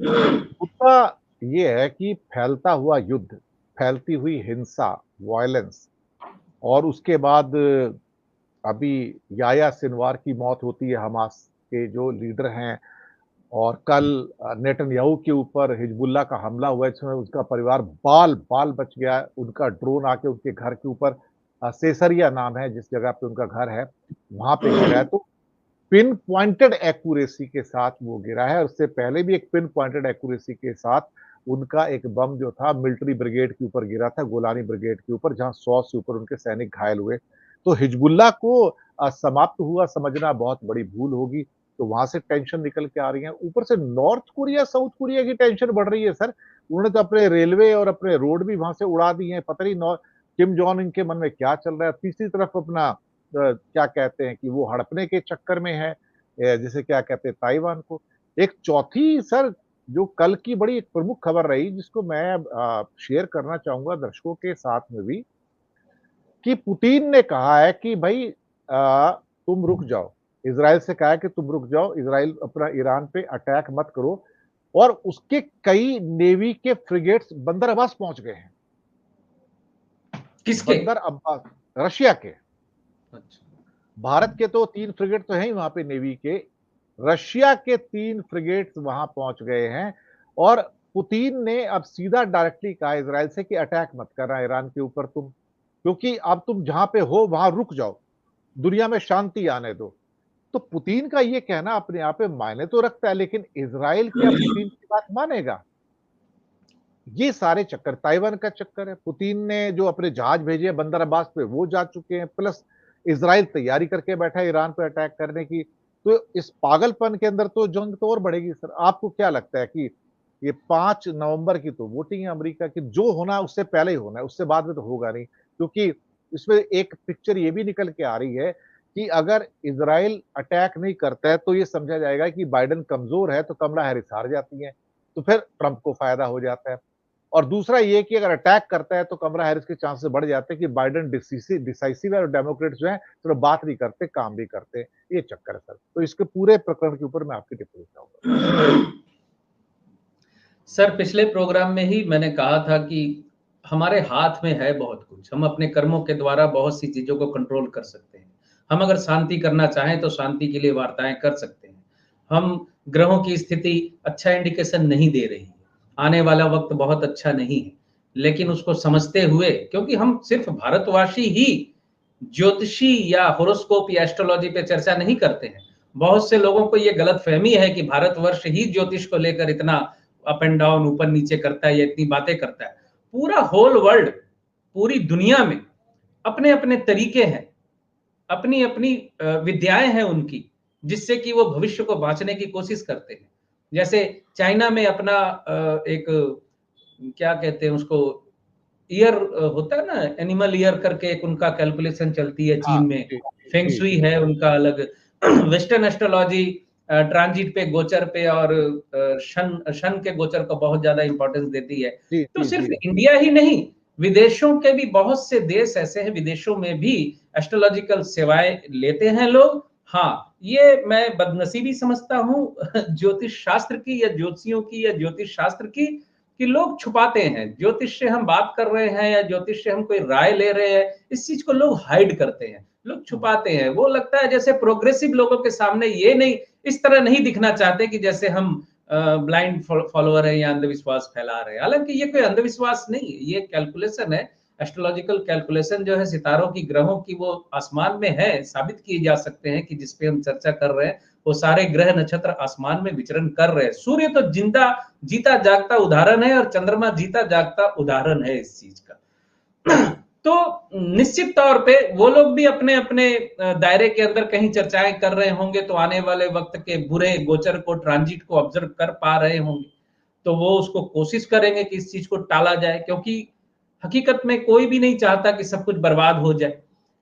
मुद्दा ये है कि फैलता हुआ युद्ध, फैलती हुई हिंसा, वायलेंस और उसके बाद अभी याह्या सिनवार की मौत होती है, हमास के जो लीडर हैं और कल नेतन्याहू के ऊपर हिजबुल्लाह का हमला हुआ, इसमें उसका परिवार बाल-बाल बच गया। उनका ड्रोन आके उनके घर के ऊपर सेसरिया नाम है जिस जगह पे उनका घर है, वहाँ पे गिरा है। तो पिन पॉइंटेड एक्यूरेसी के साथ वो गिरा है और उससे पहले भी एक पिन पॉइंटेड एक्यूरेसी के साथ उनका एक बम जो था मिलिट्री ब्रिगेड के ऊपर गिरा था, गोलानी ब्रिगेड के ऊपर, जहाँ 100 से ऊपर उनके सैनिक घायल हुए। तो हिजबुल्लाह को समाप्त हुआ समझना बहुत बड़ी भूल होगी, तो वहाँ से टेंशन निकल के आ रही है। ऊपर से नॉर्थ कोरिया, साउथ कोरिया की टेंशन बढ़ रही है सर। उन्होंने तो अपने रेलवे और अपने रोड भी वहाँ से उड़ा दिए हैं, पता नहीं किम जोंग उन के मन में क्या चल रहा है। तीसरी तरफ अपना क्या कहते हैं कि वो हड़पने के चक्कर में है, जिसे क्या कहते हैं ताइवान को। एक चौथी सर जो कल की बड़ी एक प्रमुख खबर रही जिसको मैं शेयर करना चाहूँगा दर्शकों के साथ में भी, कि पुतिन ने कहा है कि भई तुम रुक जाओ। इज़राइल से कहा है कि तुम रुक जाओ, इज़राइल अपना ईरान पे अटैक मत करो और उसके कई नेवी के फ्रिगेट्स बंदर अब्बास पहुँच गए हैं। किसके? बंदर अब्बास रशिया के। अच्छा। भारत के तो 3 फ्रिगेट तो हैं ही वहाँ पे नेवी के। रशिया के 3 फ्रिगेट्स वहाँ पहुँच गए हैं और पुतिन ने अब सीधा डायरेक्टली कहा इज़राइल से कि अटैक मत करना ईरान के ऊपर तुम, क्योंकि अब तुम जहाँ पे हो वहाँ रुक जाओ, दुनिया में शांति आने दो। तो पुतिन का ये कहना अपने आप में मायने तो रखता है, लेकिन इज़राइल क्या पुतिन की बात मानेगा? ये सारे चक्कर, ताइवान का चक्कर है। पुतिन ने जो अपने जहाज भेजे हैं बंदर अब्बास पे वो जा चुके हैं, प्लस इज़राइल तैयारी करके बैठा है ईरान पे अटैक करने की। तो इस पागलपन के अंदर तो जंग तो और बढ़ेगी सर। आपको क्या लगता है कि ये 5 नवंबर की तो वोटिंग है अमेरिका की, जो होना है उससे पहले ही होना है, उससे बाद में तो होगा नहीं। क्योंकि इसमें एक पिक्चर ये भी निकल के आ रही है कि अगर इज़राइल अटैक नहीं करता है तो ये समझा जाएगा कि बाइडेन कमज़ोर है, तो कमला हैरिस हार जाती हैं। तो फिर ट्रंप को फ़ायदा हो जाता है। और दूसरा ये कि अगर अटैक करता है तो कमला हैरिस के चांसेस बढ़ जाते हैं कि बाइडेन डिसाइसिव है और डेमोक्रेट्स जो हैं सिर्फ बात नहीं करते, काम भी करते हैं। ये चक्कर है सर। तो इसके पूरे प्रकरण के ऊपर मैं आपकी टिप्पणी चाहूँगा। सर, पिछले प्रोग्राम में ही मैंने कहा था कि हमारे हाथ में है बहुत कुछ। हम अपने कर्मों के द्वारा बहुत सी चीज़ों को कंट्रोल कर सकते हैं। हम अगर शांति करना चाहें तो शांति के लिए वार्ताएँ कर सकते हैं। हम ग्रहों की स्थिति अच्छा इंडिकेशन नहीं दे रही है। आने वाला वक़्त बहुत अच्छा नहीं है। लेकिन उसको समझते हुए, क्योंकि हम सिर्फ़ भारतवासी ही ज्योतिषी या होरोस्कोप या एस्ट्रोलॉजी पे चर्चा नहीं करते हैं। बहुत से लोगों को ये गलतफ़हमी है कि भारतवर्ष ही ज्योतिष को लेकर इतना अप एंड डाउन, ऊपर-नीचे करता है या इतनी बातें करता है। पूरा होल वर्ल्ड, पूरी दुनिया में अपने-अपने तरीके हैं, अपनी-अपनी विद्याएँ हैं उनकी, जिससे कि वो भविष्य को बाँचने की कोशिश करते हैं। जैसे चाइना में अपना एक क्या कहते हैं उसको, ईयर होता है ना, एनिमल ईयर करके एक उनका कैलकुलेशन चलती है हाँ, चीन में। जी, जी, फेंग जी, शुई जी। है उनका अलग। वेस्टर्न एस्ट्रोलॉजी ट्रांजिट पे, गोचर पे और शन शन के गोचर को बहुत ज़्यादा इम्पोर्टेंस देती है। जी, तो जी, सिर्फ जी। इंडिया ही नहीं, विदेशों के भी बहुत से देश ऐसे हैं, विदेशों में भी एस्ट्रोलॉजिकल सेवाएँ लेते हैं लोग। हाँ, ये मैं बदनसीबी समझता हूँ ज्योतिष शास्त्र की या ज्योतिषियों की या ज्योतिष शास्त्र की, कि लोग छुपाते हैं। ज्योतिष से हम बात कर रहे हैं या ज्योतिष से हम कोई राय ले रहे हैं, इस चीज़ को लोग हाइड करते हैं, लोग हुँ, छुपाते हैं। वो लगता है जैसे प्रोग्रेसिव लोगों के सामने ये नहीं, इस तरह नहीं दिखना चाहते कि जैसे हम ब्लाइंड फॉलोवर हैं या अंधविश्वास फैला रहे हैं। हालाँकि ये कोई अंधविश्वास नहीं है, ये कैलकुलेशन है। एस्ट्रोलॉजिकल कैलकुलेशन जो है सितारों की, ग्रहों की, वो आसमान में है, साबित किए जा सकते हैं कि जिस पे हम चर्चा कर रहे हैं, वो सारे ग्रह नक्षत्र आसमान में विचरण कर रहे हैं। सूर्य तो जिंदा जीता जागता उदाहरण है और चंद्रमा जीता जागता उदाहरण है इस चीज का। तो निश्चित तौर पे वो लोग भी अपने अपने दायरे के अंदर कहीं चर्चाएं कर रहे होंगे, तो आने वाले वक्त के बुरे गोचर को, ट्रांजिट को ऑब्जर्व कर पा रहे होंगे, तो वो उसको कोशिश करेंगे कि इस चीज को टाला जाए। क्योंकि हकीकत में कोई भी नहीं चाहता कि सब कुछ बर्बाद हो जाए,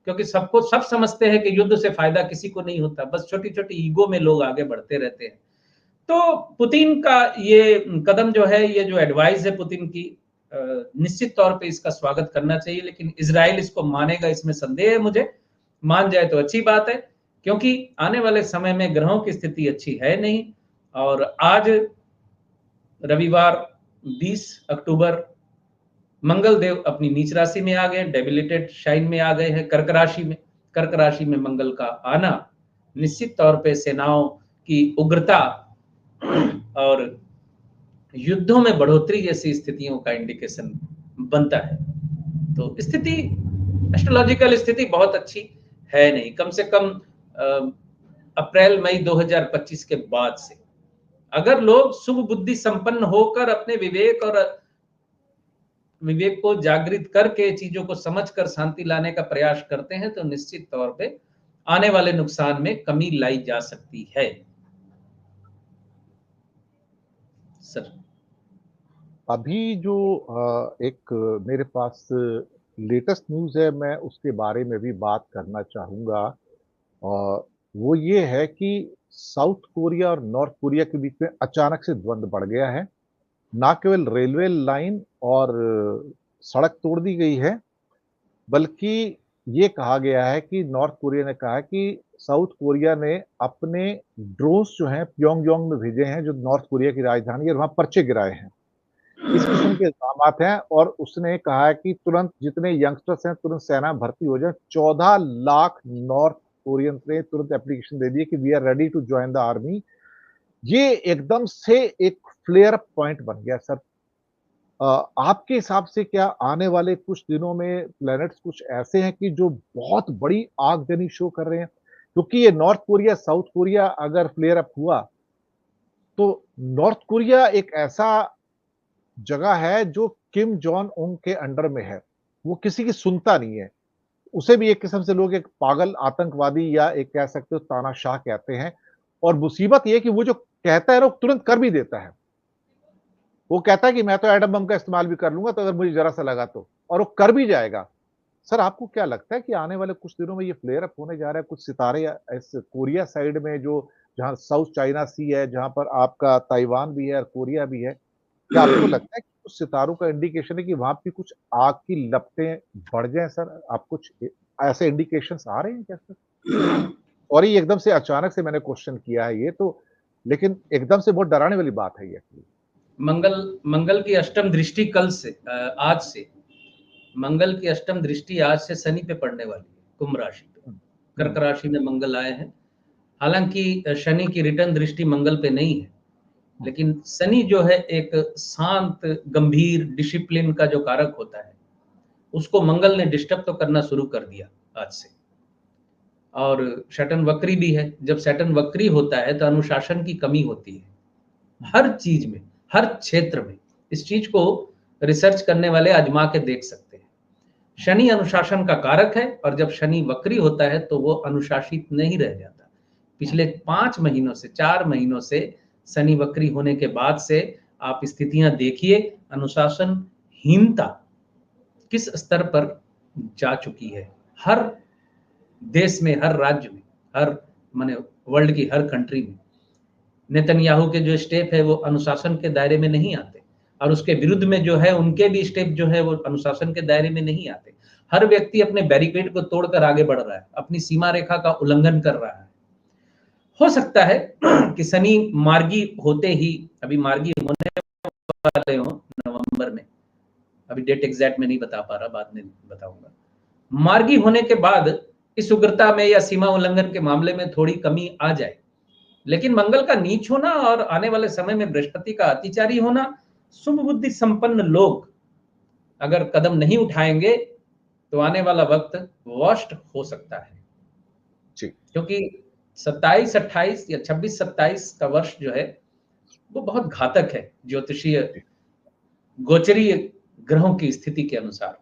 क्योंकि सबको सब समझते हैं कि युद्ध से फायदा किसी को नहीं होता, बस छोटी छोटी ईगो में लोग आगे बढ़ते रहते हैं। तो पुतिन का ये कदम जो है, ये जो एडवाइस है पुतिन की, निश्चित तौर पे इसका स्वागत करना चाहिए। लेकिन इजराइल इसको मानेगा, इसमें संदेह है मुझे। मान जाए तो अच्छी बात है, क्योंकि आने वाले समय में ग्रहों की स्थिति अच्छी है नहीं। और आज रविवार 20 अक्टूबर मंगल देव अपनी नीच राशि में आ गए, डेबिलिटेड शाइन में आ गए हैं कर्क राशि में। कर्क राशि में मंगल का आना निश्चित तौर पे सेनाओं की उग्रता और युद्धों में बढ़ोतरी जैसी स्थितियों का इंडिकेशन बनता है। तो स्थिति, एस्ट्रोलॉजिकल स्थिति बहुत अच्छी है नहीं, कम से कम अप्रैल मई 2025 के बाद से। अगर लोग शुभ बुद्धि संपन्न होकर अपने विवेक को जागृत करके चीजों को समझकर शांति लाने का प्रयास करते हैं तो निश्चित तौर पे आने वाले नुकसान में कमी लाई जा सकती है। सर अभी जो एक मेरे पास लेटेस्ट न्यूज़ है, मैं उसके बारे में भी बात करना चाहूँगा। वो ये है कि साउथ कोरिया और नॉर्थ कोरिया के बीच में अचानक से द्वंद्व बढ़ गया है। ना केवल रेलवे लाइन और सड़क तोड़ दी गई है, बल्कि ये कहा गया है कि नॉर्थ कोरिया ने कहा है कि साउथ कोरिया ने अपने ड्रोन्स जो हैं प्योंगयांग में भेजे हैं, जो नॉर्थ कोरिया की राजधानी है, वहाँ पर्चे गिराए हैं। इस किस्म के इल्ज़ामात हैं और उसने कहा है कि तुरंत जितने यंगस्टर्स हैं तुरंत सेना में भर्ती हो जाएँ। 14 लाख नॉर्थ कोरियंस ने तुरंत एप्लीकेशन दे दी है कि we are ready to join the army. ये एकदम से एक फ्लेयर अप पॉइंट बन गया सर। आपके हिसाब से क्या आने वाले कुछ दिनों में प्लैनेट्स कुछ ऐसे हैं कि जो बहुत बड़ी आगजनी शो कर रहे हैं? क्योंकि ये नॉर्थ कोरिया, साउथ कोरिया अगर फ्लेयर अप हुआ, तो नॉर्थ कोरिया एक ऐसा जगह है जो किम जोंग उन के अंडर में है। वो किसी की सुनता नहीं है। उसे भी एक किस्म से लोग एक पागल आतंकवादी या एक कह सकते हो तानाशाह कहते हैं और मुसीबत ये है कि वो जो कहता है ना, वो तुरंत कर भी देता है। वो कहता है कि मैं तो एटम बम का इस्तेमाल भी कर लूँगा तो अगर मुझे ज़रा-सा लगा तो, और वो कर भी जाएगा। सर आपको क्या लगता है कि आने वाले कुछ दिनों में ये फ्लेयर अप होने जा रहा है? कुछ सितारे या इस कोरिया साइड में जो जहाँ साउथ चाइना सी है, जहाँ पर आपका ताइवान भी है और कोरिया भी है, क्या आपको लगता है कि कुछ सितारों का इंडिकेशन है कि वहाँ पे कुछ आग की लपटें बढ़ जाएँ सर? आप कुछ ऐसे इंडिकेशंस आ रहे हैं क्या सर? और ये एकदम से अचानक से मैंने क्वेश्चन किया है ये तो, लेकिन एकदम से बहुत डराने वाली बात है ये। मंगल की अष्टम दृष्टि आज से मंगल की अष्टम दृष्टि आज से शनि पे पड़ने वाली है, कुंभ राशि पे। कर्क राशि में मंगल आए हैं। हालांकि शनि की रिटर्न दृष्टि मंगल पे नहीं है, लेकिन शनि जो है एक शांत, गंभीर, डिसिप्लिन का जो कारक होता है, उसको मंगल ने डिस्टर्ब तो करना शुरू कर दिया आज से। और सैटर्न वक्री भी है। जब सैटर्न वक्री होता है तो अनुशासन की कमी होती है हर चीज में, हर क्षेत्र में। इस चीज को रिसर्च करने वाले आजमा के देख सकते हैं। शनि अनुशासन का कारक है और जब शनि वक्री होता है तो वो अनुशासित नहीं रह जाता। पिछले 5 महीनों से, 4 महीनों से शनि वक्री होने के बाद से आप स्थितियां देखिए, अनुशासनहीनता किस स्तर पर जा चुकी है। हर देश में, हर राज्य में, हर माने वर्ल्ड की हर कंट्री में नेतन्याहू के जो स्टेप है वो अनुशासन के दायरे में नहीं आते और उसके विरुद्ध में जो है उनके भी स्टेप जो है वो अनुशासन के दायरे में नहीं आते। हर व्यक्ति अपने बैरिकेड को तोड़कर आगे बढ़ रहा है, अपनी सीमा रेखा का उल्लंघन कर रहा है। हो सकता है कि शनि मार्गी होते ही, अभी मार्गी होने वाले हो नवंबर में, अभी डेट एग्जैक्ट में नहीं बता पा रहा, बाद में बताऊंगा। मार्गी होने के बाद इस उग्रता में या सीमा उल्लंघन के मामले में थोड़ी कमी आ जाए, लेकिन मंगल का नीच होना और आने वाले समय में बृहस्पति का अतिचारी होना, शुभ बुद्धि संपन्न लोग अगर कदम नहीं उठाएंगे तो आने वाला वक्त वर्स्ट हो सकता है। क्योंकि 27, 28 या 26, 27 का वर्ष जो है वो बहुत घातक है ज्योतिषीय गोचरीय ग्रहों की स्थिति के अनुसार।